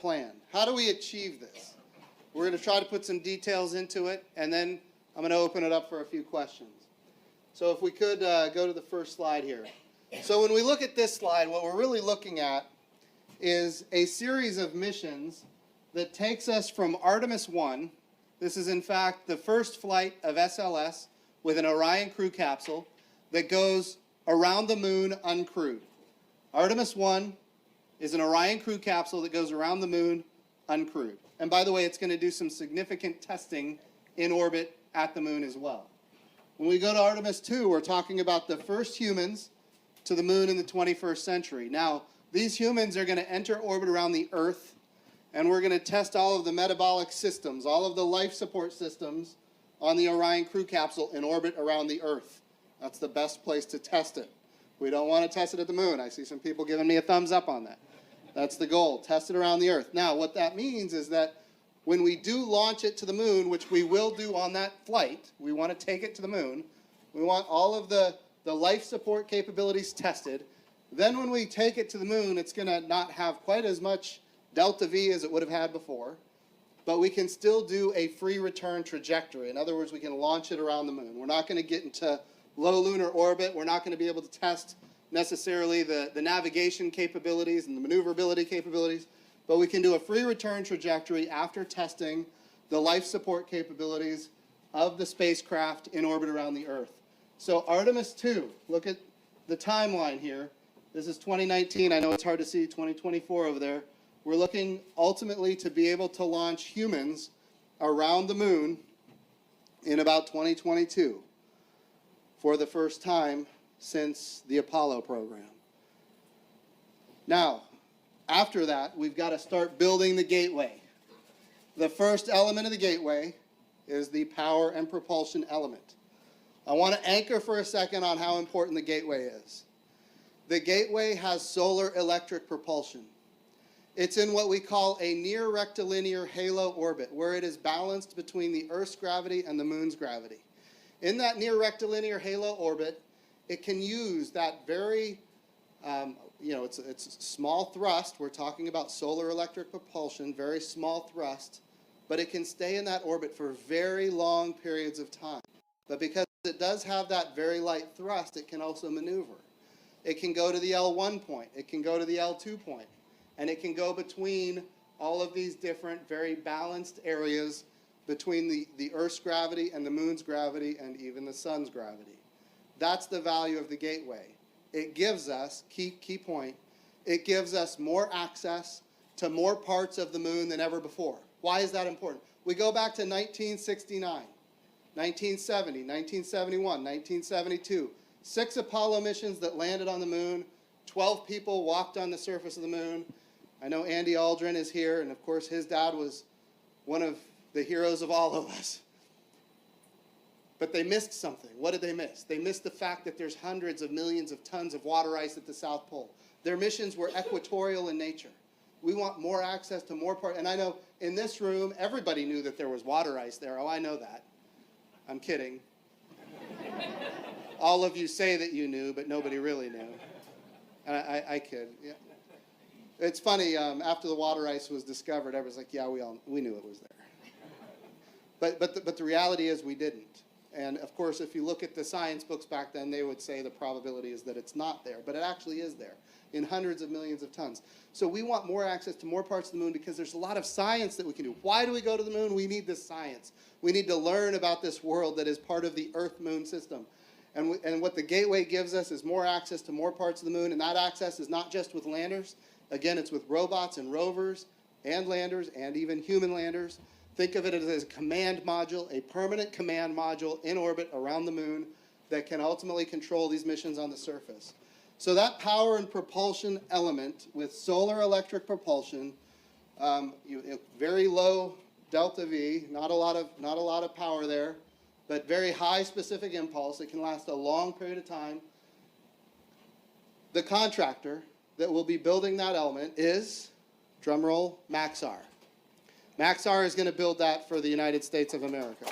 plan. How do we achieve this? We're going to try to put some details into it, and then I'm going to open it up for a few questions. So if we could go to the first slide here. So when we look at this slide, what we're really looking at is a series of missions that takes us from Artemis 1. This is, in fact, the first flight of SLS with an Orion crew capsule that goes around the moon uncrewed. Artemis 1 is an Orion crew capsule that goes around the moon uncrewed. And by the way, it's going to do some significant testing in orbit at the moon as well. When we go to Artemis 2, we're talking about the first humans to the moon in the 21st century. Now, these humans are going to enter orbit around the Earth, and we're going to test all of the metabolic systems, all of the life support systems on the Orion crew capsule in orbit around the Earth. That's the best place to test it. We don't want to test it at the moon. I see some people giving me a thumbs up on that. That's the goal, test it around the Earth. Now, what that means is that when we do launch it to the moon, which we will do on that flight, we want to take it to the moon, we want all of the life support capabilities tested. Then when we take it to the moon, it's going to not have quite as much delta V as it would have had before, but we can still do a free return trajectory. In other words, we can launch it around the moon. We're not going to get into low lunar orbit. We're not going to be able to test necessarily the navigation capabilities and the maneuverability capabilities, but we can do a free return trajectory after testing the life support capabilities of the spacecraft in orbit around the Earth. So Artemis 2, look at the timeline here. This is 2019. I know it's hard to see 2024 over there. We're looking ultimately to be able to launch humans around the moon in about 2022 for the first time since the Apollo program. Now, after that, we've got to start building the gateway. The first element of the gateway is the power and propulsion element. I want to anchor for a second on how important the gateway is. The gateway has solar electric propulsion. It's in what we call a near rectilinear halo orbit, where it is balanced between the Earth's gravity and the moon's gravity. In that near rectilinear halo orbit, it can use that very, it's small thrust. We're talking about solar electric propulsion, very small thrust, but it can stay in that orbit for very long periods of time. But because it does have that very light thrust, it can also maneuver. It can go to the L1 point. It can go to the L2 point. And it can go between all of these different, very balanced areas between the Earth's gravity and the moon's gravity and even the sun's gravity. That's the value of the gateway. It gives us, key point, it gives us more access to more parts of the moon than ever before. Why is that important? We go back to 1969, 1970, 1971, 1972. 6 Apollo missions that landed on the moon. 12 people walked on the surface of the moon. I know Andy Aldrin is here, and of course his dad was one of the heroes of all of us. But they missed something. What did they miss? They missed the fact that there's hundreds of millions of tons of water ice at the South Pole. Their missions were equatorial in nature. We want more access to more parts. And I know in this room, everybody knew that there was water ice there. Oh, I know that. I'm kidding. All of you say that you knew, but nobody really knew. And I kid. Yeah. It's funny, after the water ice was discovered, everyone's like, yeah, we knew it was there. But the reality is we didn't. And of course, if you look at the science books back then, they would say the probability is that it's not there. But it actually is there in hundreds of millions of tons. So we want more access to more parts of the moon because there's a lot of science that we can do. Why do we go to the moon? We need this science. We need to learn about this world that is part of the Earth-Moon system. And what the gateway gives us is more access to more parts of the moon. And that access is not just with landers. Again, it's with robots and rovers and landers and even human landers. Think of it as a command module, a permanent command module in orbit around the moon that can ultimately control these missions on the surface. So that power and propulsion element with solar electric propulsion, very low delta V, not a lot of power there, but very high specific impulse. It can last a long period of time. The contractor that will be building that element is, drumroll, Maxar. Maxar is going to build that for the United States of America.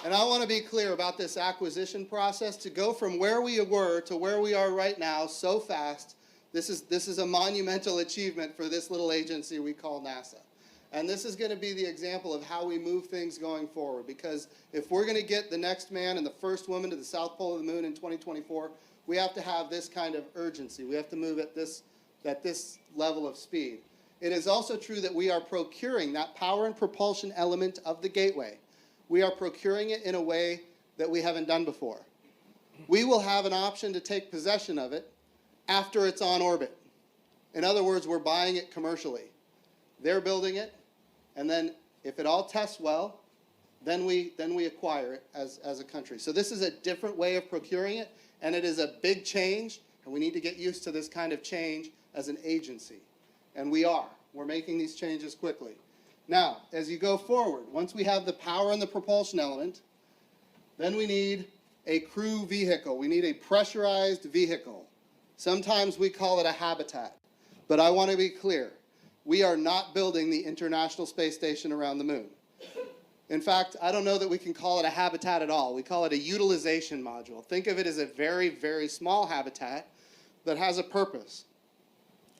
And I want to be clear about this acquisition process. To go from where we were to where we are right now so fast, this is a monumental achievement for this little agency we call NASA. And this is going to be the example of how we move things going forward. Because if we're going to get the next man and the first woman to the South Pole of the Moon in 2024, we have to have this kind of urgency. We have to move at this level of speed. It is also true that we are procuring that power and propulsion element of the Gateway. We are procuring it in a way that we haven't done before. We will have an option to take possession of it after it's on orbit. In other words, we're buying it commercially. They're building it, and then if it all tests well, then we acquire it as a country. So this is a different way of procuring it, and it is a big change, and we need to get used to this kind of change as an agency. And we are. We're making these changes quickly. Now, as you go forward, once we have the power and the propulsion element, then we need a crew vehicle. We need a pressurized vehicle. Sometimes we call it a habitat. But I want to be clear. We are not building the International Space Station around the moon. In fact, I don't know that we can call it a habitat at all. We call it a utilization module. Think of it as a very, very small habitat that has a purpose.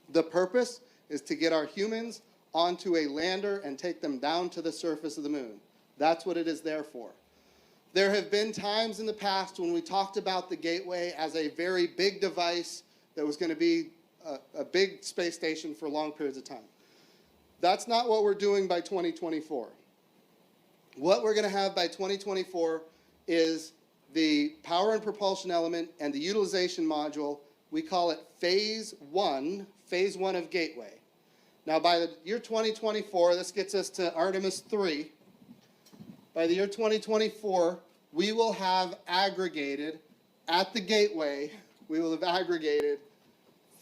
The purpose is to get our humans onto a lander and take them down to the surface of the moon. That's what it is there for. There have been times in the past when we talked about the Gateway as a very big device that was going to be a big space station for long periods of time. That's not what we're doing by 2024. What we're going to have by 2024 is the power and propulsion element and the utilization module. We call it phase one of Gateway. Now, by the year 2024, this gets us to Artemis 3. By the year 2024, we will have aggregated, at the Gateway, we will have aggregated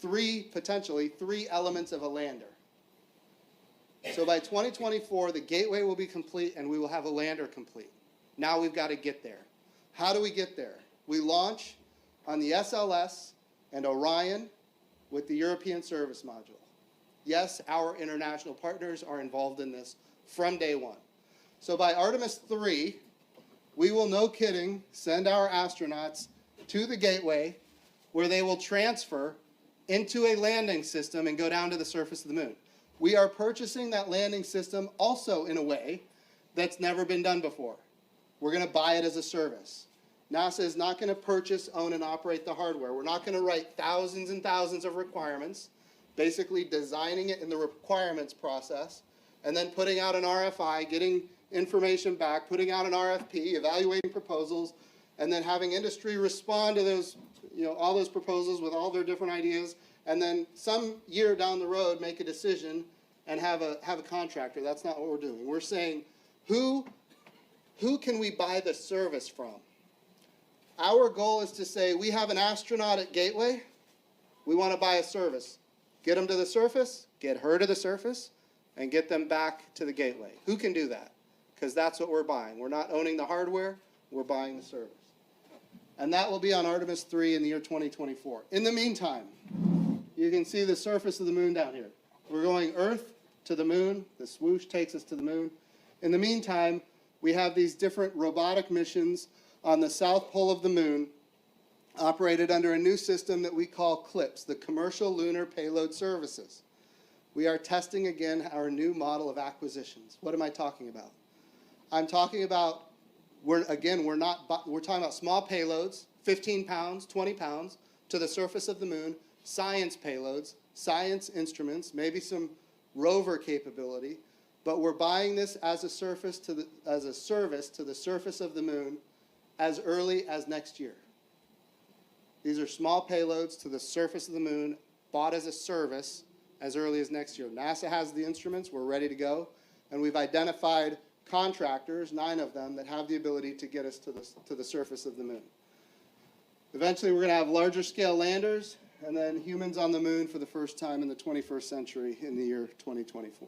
potentially three elements of a lander. So by 2024, the Gateway will be complete and we will have a lander complete. Now we've got to get there. How do we get there? We launch on the SLS and Orion with the European Service Module. Yes, our international partners are involved in this from day one. So by Artemis 3, we will, no kidding, send our astronauts to the Gateway where they will transfer into a landing system and go down to the surface of the moon. We are purchasing that landing system also in a way that's never been done before. We're going to buy it as a service. NASA is not going to purchase, own, and operate the hardware. We're not going to write thousands and thousands of requirements, basically designing it in the requirements process, and then putting out an RFI, getting information back, putting out an RFP, evaluating proposals, and then having industry respond to those, all those proposals with all their different ideas, and then some year down the road make a decision and have a contractor. That's not what we're doing. We're saying, who can we buy the service from? Our goal is to say, we have an astronaut at Gateway. We want to buy a service. Get them to the surface, get her to the surface, and get them back to the Gateway. Who can do that? Because that's what we're buying. We're not owning the hardware, we're buying the service. And that will be on Artemis 3 in the year 2024. In the meantime, you can see the surface of the moon down here. We're going Earth to the moon. The swoosh takes us to the moon. In the meantime, we have these different robotic missions on the South Pole of the moon, operated under a new system that we call CLPS, the Commercial Lunar Payload Services. We are testing again our new model of acquisitions. What am I talking about? I'm talking about, we're talking about small payloads, 15 pounds, 20 pounds, to the surface of the moon, science payloads, science instruments, maybe some rover capability, but we're buying this as a service to the surface of the moon as early as next year. These are small payloads to the surface of the moon, bought as a service as early as next year. NASA has the instruments, we're ready to go, and we've identified contractors, 9 of them, that have the ability to get us to the surface of the moon. Eventually we're going to have larger scale landers, and then humans on the moon for the first time in the 21st century in the year 2024.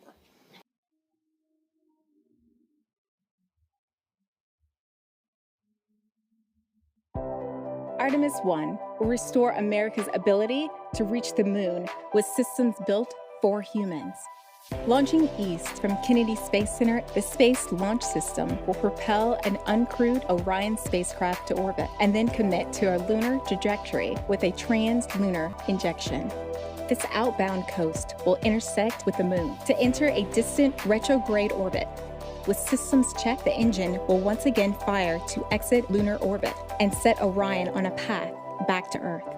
Artemis 1 will restore America's ability to reach the moon with systems built for humans. Launching east from Kennedy Space Center, the Space Launch System will propel an uncrewed Orion spacecraft to orbit and then commit to a lunar trajectory with a trans-lunar injection. This outbound coast will intersect with the Moon to enter a distant retrograde orbit. With systems checked, the engine will once again fire to exit lunar orbit and set Orion on a path back to Earth.